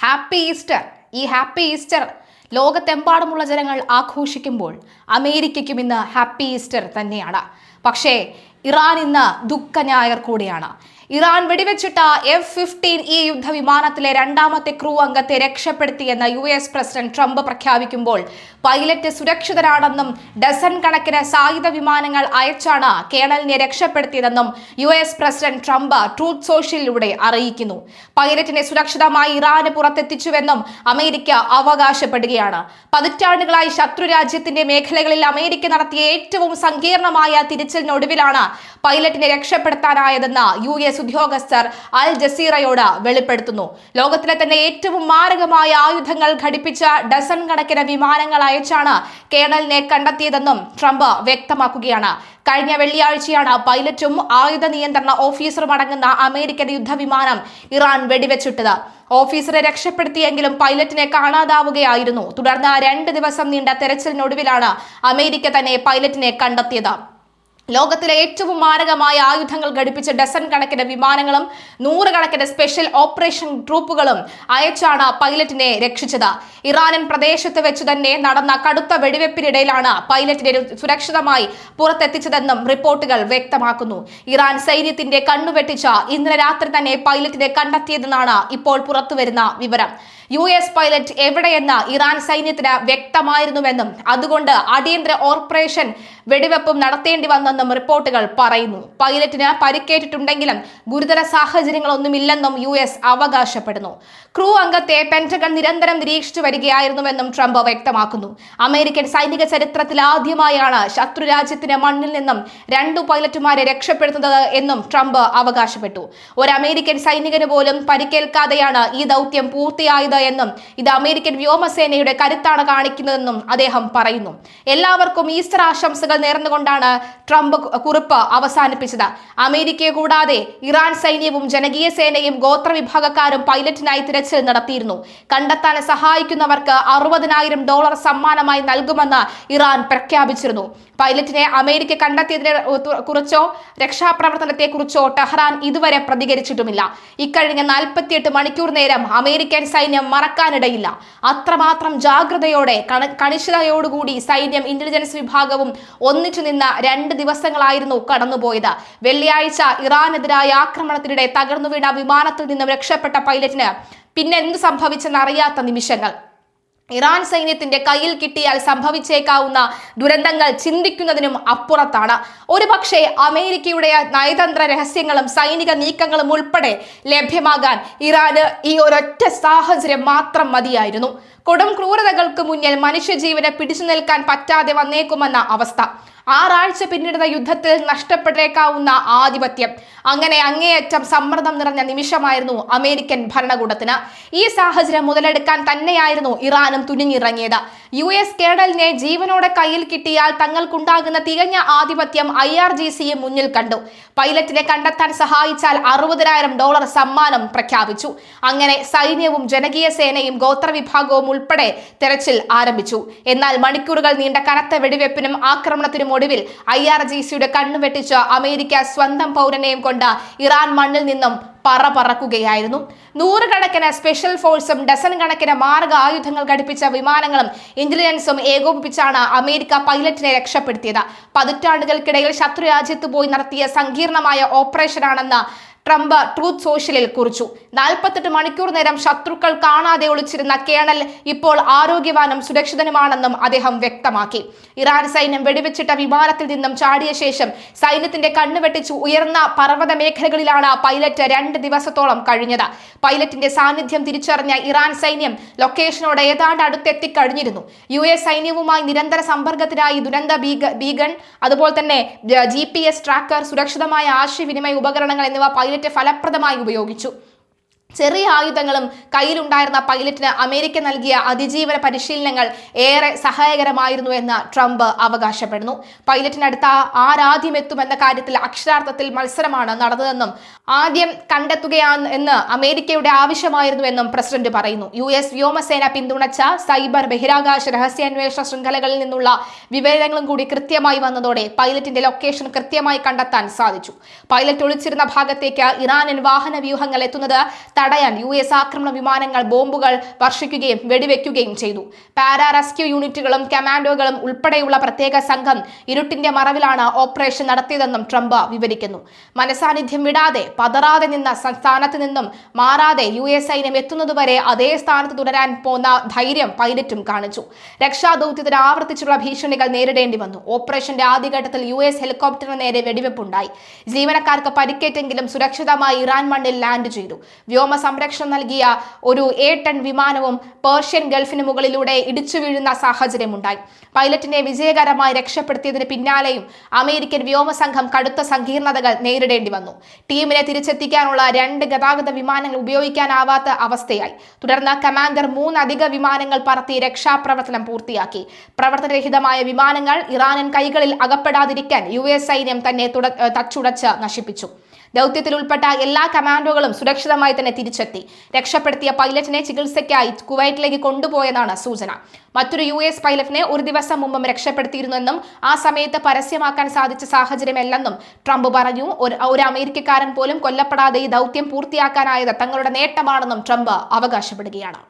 Happy Easter. ഈ happy Easter ലോകത്തെമ്പാടുമുള്ള ജനങ്ങൾ ആഘോഷിക്കുമ്പോൾ അമേരിക്കയ്ക്കും ഇന്ന് ഹാപ്പി ഈസ്റ്റർ തന്നെയാണ്. പക്ഷേ ഇറാൻ ഇന്ന് ദുഃഖ ഞായർ കൂടിയാണ്. ഇറാൻ വെടിവെച്ചിട്ട F-15E യുദ്ധവിമാനത്തിലെ രണ്ടാമത്തെ ക്രൂ അംഗത്തെ രക്ഷപ്പെടുത്തിയെന്ന് US പ്രസിഡന്റ് ട്രംപ് പ്രഖ്യാപിക്കുമ്പോൾ പൈലറ്റ് സുരക്ഷിതരാണെന്നും ഡസൻ കണക്കിന് സായുധ വിമാനങ്ങൾ അയച്ചാണ് കേണലിനെ രക്ഷപ്പെടുത്തിയതെന്നും US പ്രസിഡന്റ് ട്രംപ് ട്രൂത്ത് സോഷ്യലിലൂടെ അറിയിക്കുന്നു. പൈലറ്റിനെ സുരക്ഷിതമായി ഇറാന് പുറത്തെത്തിച്ചുവെന്നും അമേരിക്ക അവകാശപ്പെടുകയാണ്. പതിറ്റാണ്ടുകളായി ശത്രു രാജ്യത്തിന്റെ മേഖലകളിൽ അമേരിക്ക നടത്തിയ ഏറ്റവും സങ്കീർണമായ തിരച്ചിലിനൊടുവിലാണ് പൈലറ്റിനെ രക്ഷപ്പെടുത്താനായതെന്ന് US ഉദ്യോഗസ്ഥർ അൽ ജസീറയോട് വെളിപ്പെടുത്തുന്നു. ലോകത്തിലെ തന്നെ ഏറ്റവും മാരകമായ ആയുധങ്ങൾ ഘടിപ്പിച്ച ഡസൻ കണക്കിന് വിമാനങ്ങൾ അയച്ചാണ് കേണലിനെ കണ്ടെത്തിയതെന്നും ട്രംപ് വ്യക്തമാക്കുകയാണ്. കഴിഞ്ഞ വെള്ളിയാഴ്ചയാണ് പൈലറ്റും ആയുധ നിയന്ത്രണ ഓഫീസറും അടങ്ങുന്ന അമേരിക്കൻ യുദ്ധവിമാനം ഇറാൻ വെടിവെച്ചിട്ടത്. ഓഫീസറെ രക്ഷപ്പെടുത്തിയെങ്കിലും പൈലറ്റിനെ കാണാതാവുകയായിരുന്നു. തുടർന്ന് 2 ദിവസം നീണ്ട തെരച്ചിലിനൊടുവിലാണ് അമേരിക്ക തന്നെ പൈലറ്റിനെ കണ്ടെത്തിയത്. ലോകത്തിലെ ഏറ്റവും മാരകമായ ആയുധങ്ങൾ ഘടിപ്പിച്ച ഡസൻ കണക്കിന് വിമാനങ്ങളും 100 കണക്കിന് സ്പെഷ്യൽ ഓപ്പറേഷൻ ട്രൂപ്പുകളും അയച്ചാണ് പൈലറ്റിനെ രക്ഷിച്ചത്. ഇറാനിയൻ പ്രദേശത്ത് വെച്ച് തന്നെ നടന്ന കടുത്ത വെടിവെപ്പിനിടയിലാണ് പൈലറ്റിനെ സുരക്ഷിതമായി പുറത്തെത്തിച്ചതെന്നും റിപ്പോർട്ടുകൾ വ്യക്തമാക്കുന്നു. ഇറാൻ സൈന്യത്തിന്റെ കണ്ണുവെട്ടിച്ച ഇന്നലെ രാത്രി തന്നെ പൈലറ്റിനെ കണ്ടെത്തിയതെന്നാണ് ഇപ്പോൾ പുറത്തുവരുന്ന വിവരം. US പൈലറ്റ് എവിടെയെന്ന് ഇറാൻ സൈന്യത്തിന് വ്യക്തമായിരുന്നുവെന്നും അതുകൊണ്ട് അടിയന്തര ഓപ്പറേഷൻ വെടിവെപ്പും നടത്തേണ്ടി വന്നെന്നും റിപ്പോർട്ടുകൾ പറയുന്നു. പൈലറ്റിന് പരിക്കേറ്റിട്ടുണ്ടെങ്കിലും ഗുരുതര സാഹചര്യങ്ങളൊന്നുമില്ലെന്നും US അവകാശപ്പെടുന്നു. ക്രൂ അംഗത്തെ പെന്റഗൺ നിരന്തരം നിരീക്ഷിച്ചു വരികയായിരുന്നുവെന്നും ട്രംപ് വ്യക്തമാക്കുന്നു. അമേരിക്കൻ സൈനിക ചരിത്രത്തിൽ ആദ്യമായാണ് ശത്രു രാജ്യത്തിന്റെ മണ്ണിൽ നിന്നും 2 പൈലറ്റുമാരെ രക്ഷപ്പെടുത്തുന്നത് എന്നും ട്രംപ് അവകാശപ്പെട്ടു. ഒരു അമേരിക്കൻ സൈനികന് പോലും പരിക്കേൽക്കാതെയാണ് ഈ ദൗത്യം പൂർത്തിയായത് എന്നും ഇത് അമേരിക്കൻ വ്യോമസേനയുടെ കരുത്താണ് കാണിക്കുന്നതെന്നും അദ്ദേഹം പറയുന്നു. എല്ലാവർക്കും ഈസ്റ്റർ ആശംസകൾ നേർന്നുകൊണ്ടാണ് ട്രംപ് കുറിപ്പ് അവസാനിപ്പിച്ചത്. അമേരിക്കയെ കൂടാതെ ഇറാൻ സൈന്യവും ജനകീയ സേനയും ഗോത്രവിഭാഗക്കാരും പൈലറ്റിനായി തിരച്ചിൽ നടത്തിയിരുന്നു. കണ്ടെത്താൻ സഹായിക്കുന്നവർക്ക് $60,000 സമ്മാനമായി നൽകുമെന്ന് ഇറാൻ പ്രഖ്യാപിച്ചിരുന്നു. പൈലറ്റിനെ അമേരിക്ക കണ്ടെത്തിയതിനെ കുറിച്ചോ രക്ഷാപ്രവർത്തനത്തെ കുറിച്ചോ ടെഹ്റാൻ ഇതുവരെ പ്രതികരിച്ചിട്ടുമില്ല. ഇക്കഴിഞ്ഞ 48 മണിക്കൂർ നേരം അമേരിക്കൻ സൈന്യം മറക്കാനിടയില്ല. അത്രമാത്രം ജാഗ്രതയോടെ കണിശതയോടുകൂടി സൈന്യം ഇന്റലിജൻസ് വിഭാഗവും ഒന്നിച്ചു നിന്ന 2 ദിവസങ്ങളായിരുന്നു കടന്നുപോയത്. വെള്ളിയാഴ്ച ഇറാനെതിരായ ആക്രമണത്തിനിടെ തകർന്നു വീണ വിമാനത്തിൽ നിന്നും രക്ഷപ്പെട്ട പൈലറ്റിന് പിന്നെ എന്ത് സംഭവിച്ചെന്നറിയാത്ത നിമിഷങ്ങൾ. ഇറാൻ സൈന്യത്തിന്റെ കയ്യിൽ കിട്ടിയാൽ സംഭവിച്ചേക്കാവുന്ന ദുരന്തങ്ങൾ ചിന്തിക്കുന്നതിനും അപ്പുറത്താണ്. ഒരുപക്ഷെ അമേരിക്കയുടെ നയതന്ത്ര രഹസ്യങ്ങളും സൈനിക നീക്കങ്ങളും ഉൾപ്പെടെ ലഭ്യമാകാൻ ഇറാന് ഈ ഒരൊറ്റ സാഹചര്യം മാത്രം മതിയായിരുന്നു. കൊടും ക്രൂരതകൾക്ക് മുന്നിൽ മനുഷ്യജീവനെ പിടിച്ചു നിൽക്കാൻ പറ്റാതെ വന്നേക്കുമെന്ന അവസ്ഥ. 6 ആഴ്ച പിന്നിടുന്ന യുദ്ധത്തിൽ നഷ്ടപ്പെട്ടേക്കാവുന്ന ആധിപത്യം. അങ്ങനെ അങ്ങേയറ്റം സമ്മർദ്ദം നിറഞ്ഞ നിമിഷമായിരുന്നു അമേരിക്കൻ ഭരണകൂടത്തിന്. ഈ സാഹചര്യം മുതലെടുക്കാൻ തന്നെയായിരുന്നു ഇറാനും തുനിഞ്ഞിറങ്ങിയത്. US കേണലിനെ ജീവനോടെ കയ്യിൽ കിട്ടിയാൽ തങ്ങൾക്കുണ്ടാകുന്ന തികഞ്ഞ ആധിപത്യം IRGCയും മുന്നിൽ കണ്ടു. പൈലറ്റിനെ കണ്ടെത്താൻ സഹായിച്ചാൽ $60,000 സമ്മാനം പ്രഖ്യാപിച്ചു. അങ്ങനെ സൈന്യവും ജനകീയ സേനയും ഗോത്രവിഭാഗവും ഉൾപ്പെടെ തെരച്ചിൽ ആരംഭിച്ചു. എന്നാൽ മണിക്കൂറുകൾ നീണ്ട കനത്ത വെടിവെപ്പിനും ആക്രമണത്തിനും ഒടുവിൽ IRGCയുടെ കണ്ണുവെട്ടിച്ച് അമേരിക്ക സ്വന്തം പൗരനെയും കൊണ്ട് ഇറാൻ മണ്ണിൽ നിന്നും പറക്കുകയായിരുന്നു. 100 കണക്കിന് സ്പെഷ്യൽ ഫോഴ്സും ഡസൻ കണക്കിന് മാരക ആയുധങ്ങൾ ഘടിപ്പിച്ച വിമാനങ്ങളും ഇന്റലിജൻസും ഏകോപിപ്പിച്ചാണ് അമേരിക്ക പൈലറ്റിനെ രക്ഷപ്പെടുത്തിയത്. പതിറ്റാണ്ടുകൾക്കിടയിൽ ശത്രു രാജ്യത്ത് പോയി നടത്തിയ സങ്കീർണമായ ഓപ്പറേഷനാണെന്ന് ട്രംപ് ട്രൂത്ത് സോഷ്യലിൽ കുറിച്ചു. 48 മണിക്കൂർ നേരം ശത്രുക്കൾ കാണാതെ ഒളിച്ചിരുന്ന കേണൽ ഇപ്പോൾ ആരോഗ്യവാനും സുരക്ഷിതനുമാണെന്നും അദ്ദേഹം വ്യക്തമാക്കി. ഇറാൻ സൈന്യം വെടിവെച്ചിട്ട വിമാനത്തിൽ നിന്നും ചാടിയ ശേഷം സൈന്യത്തിന്റെ കണ്ണുവെട്ടിച്ചു ഉയർന്ന പർവ്വത മേഖലകളിലാണ് പൈലറ്റ് 2 ദിവസത്തോളം കഴിഞ്ഞത്. പൈലറ്റിന്റെ സാന്നിധ്യം തിരിച്ചറിഞ്ഞ ഇറാൻ സൈന്യം ലൊക്കേഷനോട് ഏതാണ്ട് അടുത്തെത്തിക്കഴിഞ്ഞിരുന്നു. US സൈന്യവുമായി നിരന്തര സമ്പർക്കത്തിനായി ദുരന്ത ബീഗൺ, അതുപോലെ തന്നെ GPS ട്രാക്കർ, സുരക്ഷിതമായ ആശയവിനിമയ ഉപകരണങ്ങൾ എന്നിവ പൈലറ്റ് ഫലപ്രദമായി ഉപയോഗിച്ചു. ചെറിയ ആയുധങ്ങളും കയ്യിലുണ്ടായിരുന്ന പൈലറ്റിന് അമേരിക്ക നൽകിയ അതിജീവന പരിശീലനങ്ങൾ ഏറെ സഹായകരമായിരുന്നു എന്ന് ട്രംപ് അവകാശപ്പെടുന്നു. പൈലറ്റിനടുത്ത് ആരാദ്യം എത്തുമെന്ന കാര്യത്തിൽ അക്ഷരാർത്ഥത്തിൽ മത്സരമാണ് നടന്നതെന്നും ആദ്യം കണ്ടെത്തുകയാണ് എന്ന് അമേരിക്കയുടെ ആവശ്യമായിരുന്നുവെന്നും പ്രസിഡന്റ് പറയുന്നു. US വ്യോമസേന പിന്തുണച്ച സൈബർ ബഹിരാകാശ രഹസ്യാന്വേഷണ ശൃംഖലകളിൽ നിന്നുള്ള വിവരങ്ങളും കൂടി കൃത്യമായി വന്നതോടെ പൈലറ്റിന്റെ ലൊക്കേഷൻ കൃത്യമായി കണ്ടെത്താൻ സാധിച്ചു. പൈലറ്റ് ഒളിച്ചിരുന്ന ഭാഗത്തേക്ക് ഇറാനിയൻ വാഹന വ്യൂഹങ്ങൾ എത്തുന്നത് തടയാൻ US ആക്രമണ വിമാനങ്ങൾ ബോംബുകൾ വർഷിക്കുകയും വെടിവെക്കുകയും ചെയ്തു. പാരാ റെസ്ക്യൂ യൂണിറ്റുകളും കമാൻഡോകളും ഉൾപ്പെടെയുള്ള പ്രത്യേക സംഘം ഇരുട്ടിന്റെ മറവിലാണ് ഓപ്പറേഷൻ നടത്തിയതെന്നും ട്രംപ് വിവരിക്കുന്നു. മനസാന്നിധ്യം വിടാതെ പതറാതെ നിന്ന സ്ഥാനത്ത് നിന്നും മാറാതെ US സൈന്യം എത്തുന്നതുവരെ അതേ സ്ഥാനത്ത് തുടരാൻ പോന്ന ധൈര്യം പൈലറ്റും കാണിച്ചു. രക്ഷാദൌത്യത്തിന് ആവർത്തിച്ചുള്ള ഭീഷണികൾ നേരിടേണ്ടി വന്നു. ഓപ്പറേഷന്റെ ആദ്യഘട്ടത്തിൽ US ഹെലികോപ്റ്ററിന് നേരെ വെടിവെപ്പുണ്ടായി. ജീവനക്കാർക്ക് പരിക്കേറ്റെങ്കിലും സുരക്ഷിതമായി ഇറാൻ മണ്ണിൽ ലാൻഡ് ചെയ്തു. വ്യോമ സംരക്ഷണം നൽകിയ ഒരു A-10 വിമാനവും പേർഷ്യൻ ഗൾഫിന് മുകളിലൂടെ ഇടിച്ചു വീഴുന്ന സാഹചര്യമുണ്ടായി. പൈലറ്റിനെ വിജയകരമായി രക്ഷപ്പെടുത്തിയതിന് പിന്നാലെയും അമേരിക്കൻ വ്യോമസംഘം കടുത്ത സങ്കീർണതകൾ നേരിടേണ്ടി വന്നു. ടീമിനെ തിരിച്ചെത്തിക്കാനുള്ള 2 ഗതാഗത വിമാനങ്ങൾ ഉപയോഗിക്കാനാവാത്ത അവസ്ഥയായി. തുടർന്ന് കമാൻഡർ 3 അധിക വിമാനങ്ങൾ പറത്തി രക്ഷാപ്രവർത്തനം പൂർത്തിയാക്കി. പ്രവർത്തനരഹിതമായ വിമാനങ്ങൾ ഇറാനിയൻ കൈകളിൽ അകപ്പെടാതിരിക്കാൻ US സൈന്യം തന്നെ തച്ചുടച്ച് നശിപ്പിച്ചു. ദൗത്യത്തിൽ ഉൾപ്പെട്ട എല്ലാ കമാൻഡോകളും സുരക്ഷിതമായി തന്നെ തിരിച്ചെത്തി. രക്ഷപ്പെടുത്തിയ പൈലറ്റിനെ ചികിത്സയ്ക്കായി കുവൈറ്റിലേക്ക് കൊണ്ടുപോയെന്നാണ് സൂചന. മറ്റൊരു US പൈലറ്റിനെ ഒരു ദിവസം മുമ്പും രക്ഷപ്പെടുത്തിയിരുന്നെന്നും ആ സമയത്ത് പരസ്യമാക്കാൻ സാധിച്ച സാഹചര്യമല്ലെന്നും ട്രംപ് പറഞ്ഞു. ഒരു അമേരിക്കക്കാരൻ പോലും കൊല്ലപ്പെടാതെ ഈ ദൗത്യം പൂർത്തിയാക്കാനായത് തങ്ങളുടെ നേട്ടമാണെന്നും ട്രംപ് അവകാശപ്പെടുകയാണ്.